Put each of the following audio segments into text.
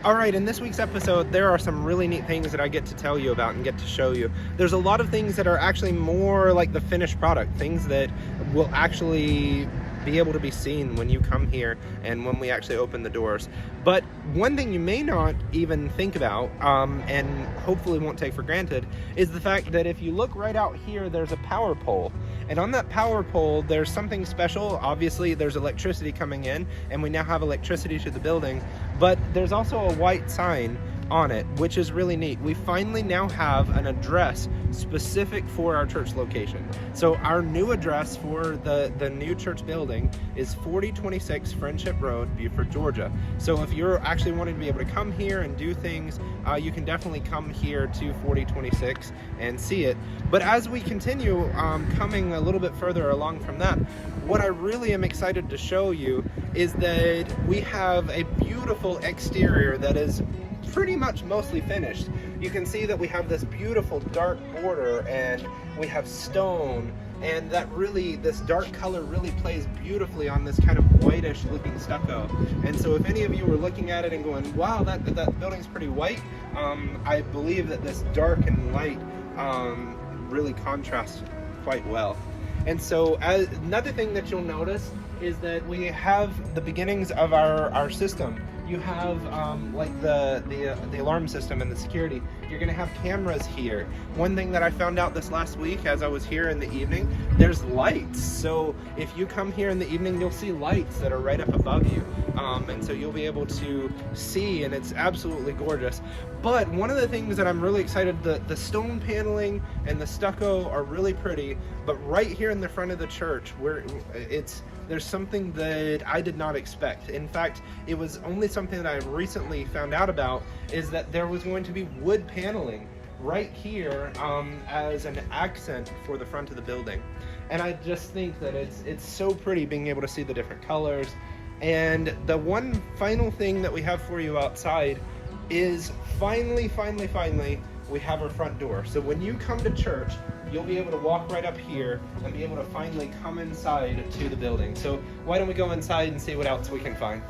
All right, in this week's episode, there are some really neat things that I get to tell you about and get to show you. There's a lot of things that are actually more like the finished product, things that will actually be able to be seen when you come here and when we actually open the doors. But one thing you may not even think about, and hopefully won't take for granted, is the fact that if you look right out here, there's a power pole. And on that power pole, there's something special. Obviously, there's electricity coming in, and we now have electricity to the building, but there's also a white sign on it, which is really neat. We finally now have an address specific for our church location. So our new address for the new church building is 4026 Friendship Road, Buford, Georgia. So if you're actually wanting to be able to come here and do things, you can definitely come here to 4026 and see it. But as we continue coming a little bit further along from that, what I really am excited to show you is that we have a beautiful exterior that is pretty much mostly finished. You can see that we have this beautiful dark border and we have stone, and that really, this dark color really plays beautifully on this kind of whitish looking stucco. And so if any of you were looking at it and going, wow, that building's pretty white, I believe that this dark and light really contrasts quite well. And so another thing that you'll notice is that we have the beginnings of our system. You have like the alarm system and the security. You're gonna have cameras here. One thing that I found out this last week as I was here in the evening, there's lights. So if you come here in the evening, you'll see lights that are right up above you. And so you'll be able to see, and it's absolutely gorgeous. But one of the things that I'm really excited, the stone paneling and the stucco are really pretty, but right here in the front of the church, where there's something that I did not expect. In fact, it was only something that I recently found out about, is that there was going to be wood paneling right here as an accent for the front of the building. And I just think that it's so pretty being able to see the different colors. And the one final thing that we have for you outside is finally, we have our front door. So when you come to church, you'll be able to walk right up here and be able to finally come inside to the building. So why don't we go inside and see what else we can find.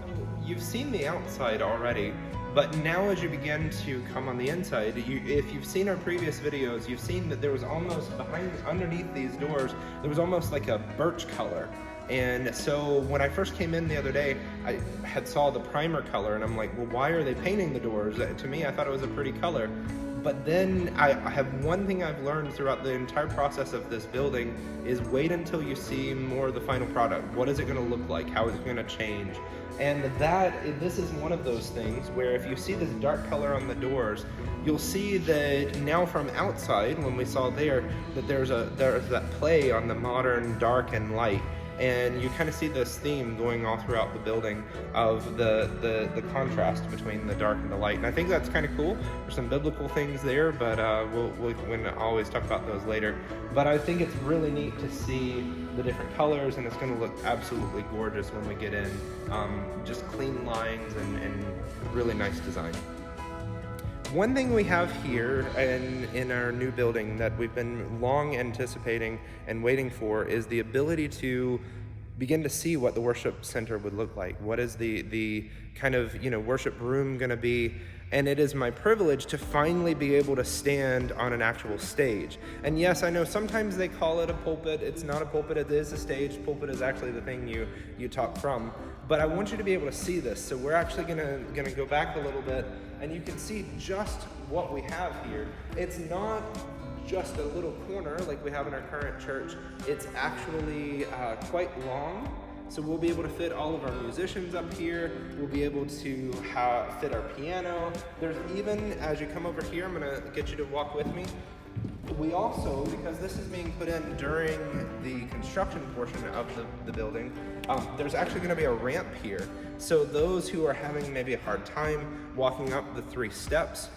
So you've seen the outside already, but now as you begin to come on the inside, if you've seen our previous videos, you've seen that there was almost underneath these doors, there was almost like a birch color. And so when I first came in the other day, I had saw the primer color and I'm like, well, why are they painting the doors? To me, I thought it was a pretty color. But then I have one thing I've learned throughout the entire process of this building is wait until you see more of the final product. What is it gonna look like? How is it gonna change? And this is one of those things where if you see this dark color on the doors, you'll see that now from outside, when we saw there, that there's that play on the modern dark and light. And you kind of see this theme going all throughout the building of the contrast between the dark and the light. And I think that's kind of cool. There's some biblical things there, but we can always talk about those later. But I think it's really neat to see the different colors, and it's going to look absolutely gorgeous when we get in. Just clean lines and really nice design. One thing we have here in our new building that we've been long anticipating and waiting for is the ability to begin to see what the worship center would look like. What is the kind of worship room going to be? And it is my privilege to finally be able to stand on an actual stage. And yes, I know sometimes they call it a pulpit. It's not a pulpit, it is a stage. Pulpit is actually the thing you talk from. But I want you to be able to see this. So we're actually gonna go back a little bit, and you can see just what we have here. It's not just a little corner like we have in our current church. It's actually quite long. So we'll be able to fit all of our musicians up here. We'll be able to fit our piano. There's even, as you come over here, I'm gonna get you to walk with me. We also, because this is being put in during the construction portion of the building, there's actually gonna be a ramp here. So those who are having maybe a hard time walking up the 3 steps,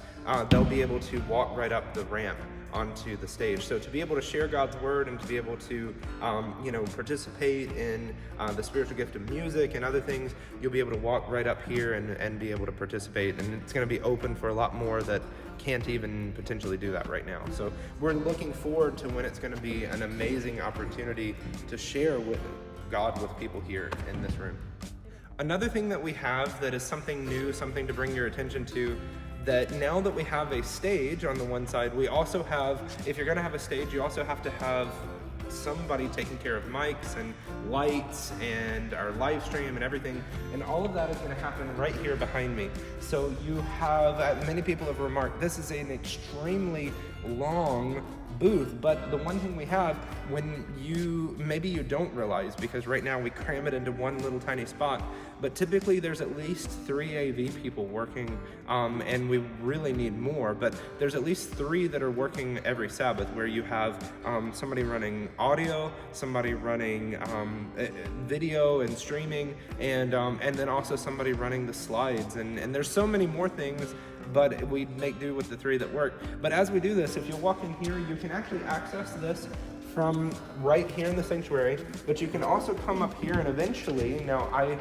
they'll be able to walk right up the ramp onto the stage. So to be able to share God's word and to be able to participate in the spiritual gift of music and other things, you'll be able to walk right up here and be able to participate. And it's going to be open for a lot more that can't even potentially do that right now. So we're looking forward to when it's going to be an amazing opportunity to share with God with people here in this room. Another thing that we have that is something new, something to bring your attention to, that now that we have a stage on the one side, we also have, if you're gonna have a stage, you also have to have somebody taking care of mics and lights and our live stream and everything, and all of that is going to happen right here behind me. So you have, many people have remarked, this is an extremely long booth, but the one thing we have, when maybe you don't realize, because right now we cram it into one little tiny spot, but typically there's at least 3 AV people working, and we really need more, but there's at least 3 that are working every Sabbath, where you have somebody running audio, somebody running video and streaming, and then also somebody running the slides, and there's so many more things, but we make do with the 3 that work. But as we do this, if you walk in here, you can actually access this from right here in the sanctuary, but you can also come up here, and eventually, now I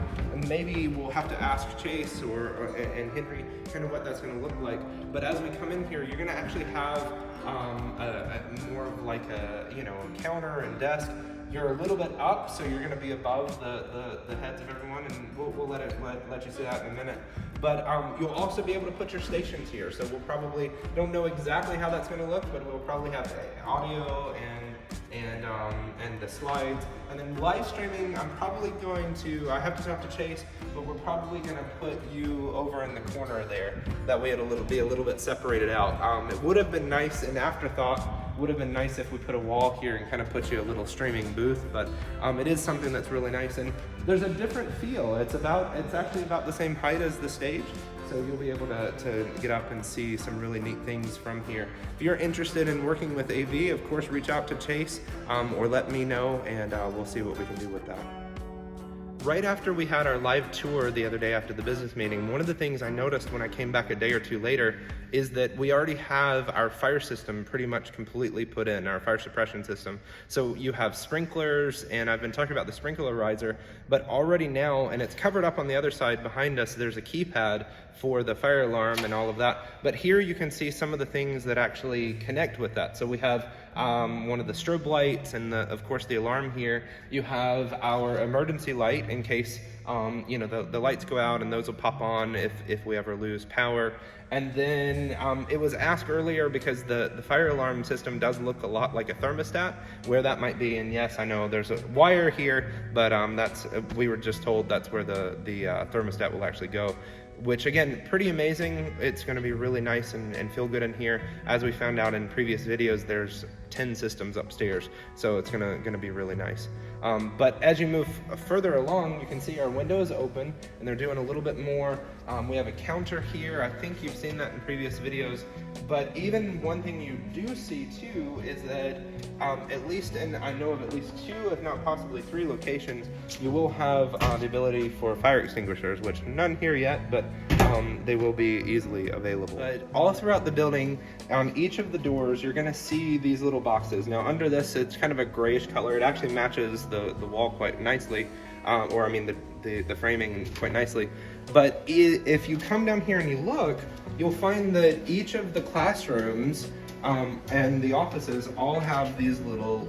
maybe will have to ask Chase and Henry kind of what that's going to look like, but as we come in here, you're going to actually have more of like a counter and desk. You're a little bit up, so you're going to be above the heads of everyone, and we'll let you see that in a minute. But you'll also be able to put your stations here. So we'll probably, don't know exactly how that's going to look, but we'll probably have audio and the slides. And then live streaming, I'm probably going to, I have to talk to Chase, but we're probably going to put you over in the corner there. That way it'll be a little bit separated out. It would have been nice, an afterthought, would have been nice if we put a wall here and kind of put you a little streaming booth, but it is something that's really nice, and there's a different feel. It's actually about the same height as the stage, so you'll be able to get up and see some really neat things from here. If you're interested in working with AV, of course, reach out to Chase or let me know, and we'll see what we can do with that. Right after we had our live tour the other day after the business meeting, one of the things I noticed when I came back a day or two later is that we already have our fire system pretty much completely put in, our fire suppression system. So you have sprinklers, and I've been talking about the sprinkler riser, but already now, and it's covered up on the other side behind us, there's a keypad for the fire alarm and all of that. But here you can see some of the things that actually connect with that. So we have one of the strobe lights and of course the alarm here. You have our emergency light in case the lights go out, and those will pop on if we ever lose power. And then it was asked earlier, because the fire alarm system does look a lot like a thermostat, where that might be. And yes, I know there's a wire here, but we were just told that's where the thermostat will actually go. Which again, pretty amazing. It's going to be really nice and feel good in here. As we found out in previous videos, there's 10 systems upstairs, so it's gonna be really nice. But as you move further along, you can see our windows open, and they're doing a little bit more. We have a counter here. I think you've seen that in previous videos. But even one thing you do see too is that at least, and I know of at least 2, if not possibly 3 locations, you will have the ability for fire extinguishers, which none here yet, but they will be easily available. But all throughout the building, on each of the doors, you're gonna see these little boxes. Now under this, it's kind of a grayish color. It actually matches the wall quite nicely, or I mean the framing quite nicely. But if you come down here and you look, you'll find that each of the classrooms and the offices all have these little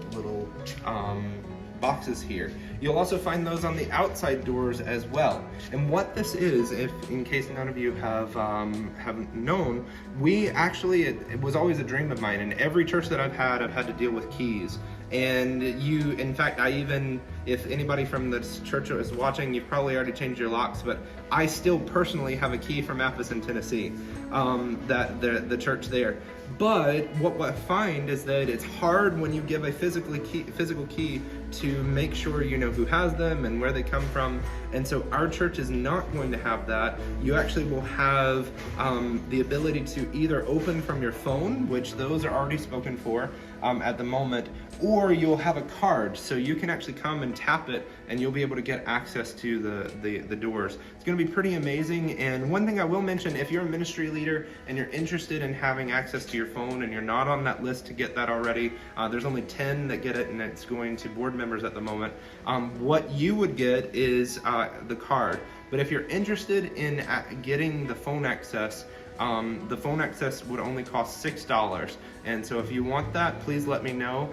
boxes here. You'll also find those on the outside doors as well. And what this is, if in case none of you haven't known, we actually, it was always a dream of mine. In every church that I've had to deal with keys. And in fact, if anybody from this church is watching, you've probably already changed your locks, but I still personally have a key from Matheson, Tennessee, the church there. But what I find is that it's hard when you give a physical key to make sure you know who has them and where they come from. And so our church is not going to have that. You actually will have the ability to either open from your phone, which those are already spoken for at the moment, or you'll have a card, so you can actually come and tap it and you'll be able to get access to the doors. It's going to be pretty amazing. And one thing I will mention, if you're a ministry leader and you're interested in having access to your phone and you're not on that list to get that already, there's only 10 that get it, and it's going to board members at the moment. What you would get is the card. But if you're interested in getting the phone access, The phone access would only cost $6. And so if you want that, please let me know,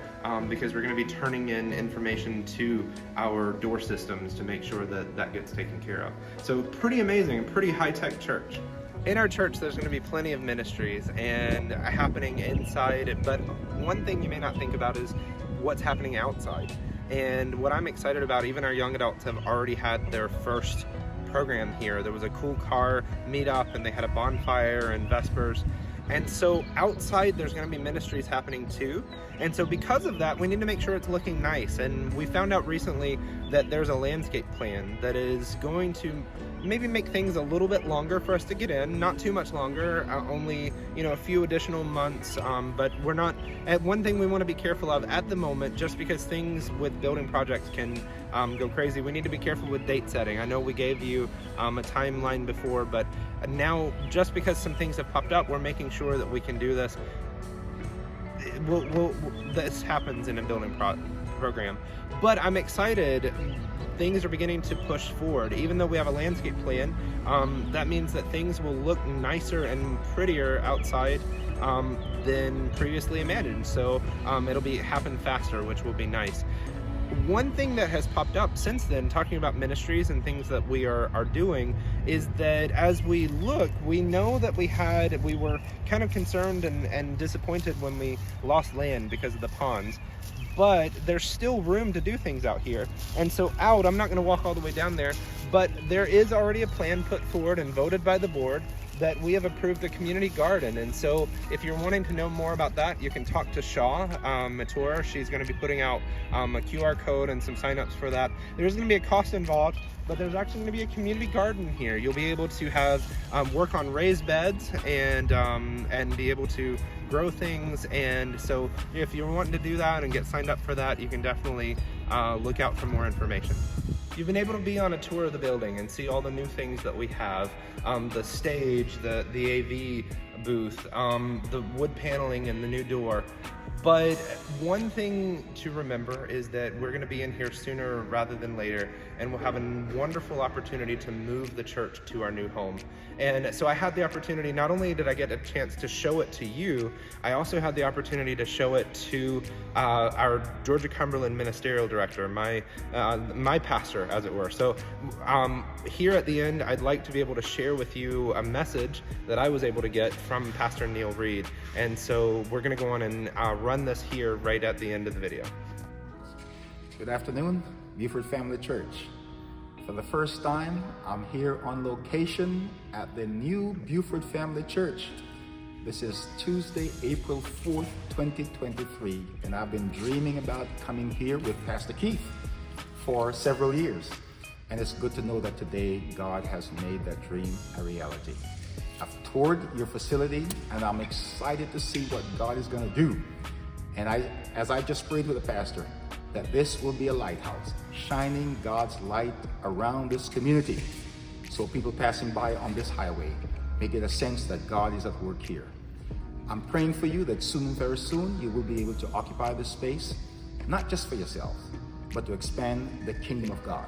because we're going to be turning in information to our door systems to make sure that that gets taken care of. So pretty amazing, pretty high-tech church. In our church, there's going to be plenty of ministries and happening inside, but one thing you may not think about is what's happening outside. And what I'm excited about, even our young adults have already had their first program here. There was a cool car meetup, and they had a bonfire and Vespers. And so outside there's going to be ministries happening too. And so because of that, we need to make sure it's looking nice. And we found out recently that there's a landscape plan that is going to maybe make things a little bit longer for us to get in, not too much longer, only, a few additional months. But we're not, one thing we want to be careful of at the moment, just because things with building projects can go crazy, we need to be careful with date setting. I know we gave you a timeline before, but now just because some things have popped up, we're making sure that we can do this. This happens in a building program. But I'm excited. Things are beginning to push forward. Even though we have a landscape plan, that means that things will look nicer and prettier outside than previously imagined. So it'll happen faster, which will be nice. One thing that has popped up since then, talking about ministries and things that we are doing, is that as we look, we know that we were kind of concerned and disappointed when we lost land because of the ponds. But there's still room to do things out here. And so I'm not going to walk all the way down there, but there is already a plan put forward and voted by the board that we have approved a community garden. And so if you're wanting to know more about that, you can talk to Shaw Matura. She's going to be putting out a QR code and some signups for that. There's going to be a cost involved, but there's actually going to be a community garden here. You'll be able to have work on raised beds and be able to grow things. And so if you're wanting to do that and get signed up for that, you can definitely look out for more information. You've been able to be on a tour of the building and see all the new things that we have, the stage, the AV booth, the wood paneling and the new door. But one thing to remember is that we're going to be in here sooner rather than later, and we'll have a wonderful opportunity to move the church to our new home. And so I had the opportunity, not only did I get a chance to show it to you, I also had the opportunity to show it to our Georgia Cumberland ministerial director, my pastor, as it were. So here at the end, I'd like to be able to share with you a message that I was able to get from Pastor Neil Reed. And so we're going to go on and run this here right at the end of the video. Good afternoon, Buford Family Church. For the first time, I'm here on location at the new Buford Family Church. This is Tuesday, April 4th, 2023, and I've been dreaming about coming here with Pastor Keith for several years. And it's good to know that today God has made that dream a reality. I've toured your facility, and I'm excited to see what God is going to do. And as I just prayed with the pastor, that this will be a lighthouse, shining God's light around this community. So people passing by on this highway may get a sense that God is at work here. I'm praying for you that soon, very soon, you will be able to occupy this space, not just for yourself, but to expand the kingdom of God.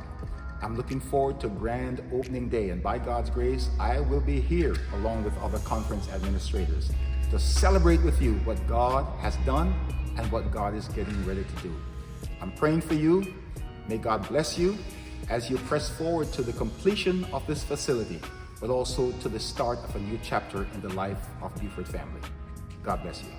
I'm looking forward to grand opening day, and by God's grace, I will be here along with other conference administrators to celebrate with you what God has done and what God is getting ready to do. I'm praying for you. May God bless you as you press forward to the completion of this facility, but also to the start of a new chapter in the life of Buford family. God bless you.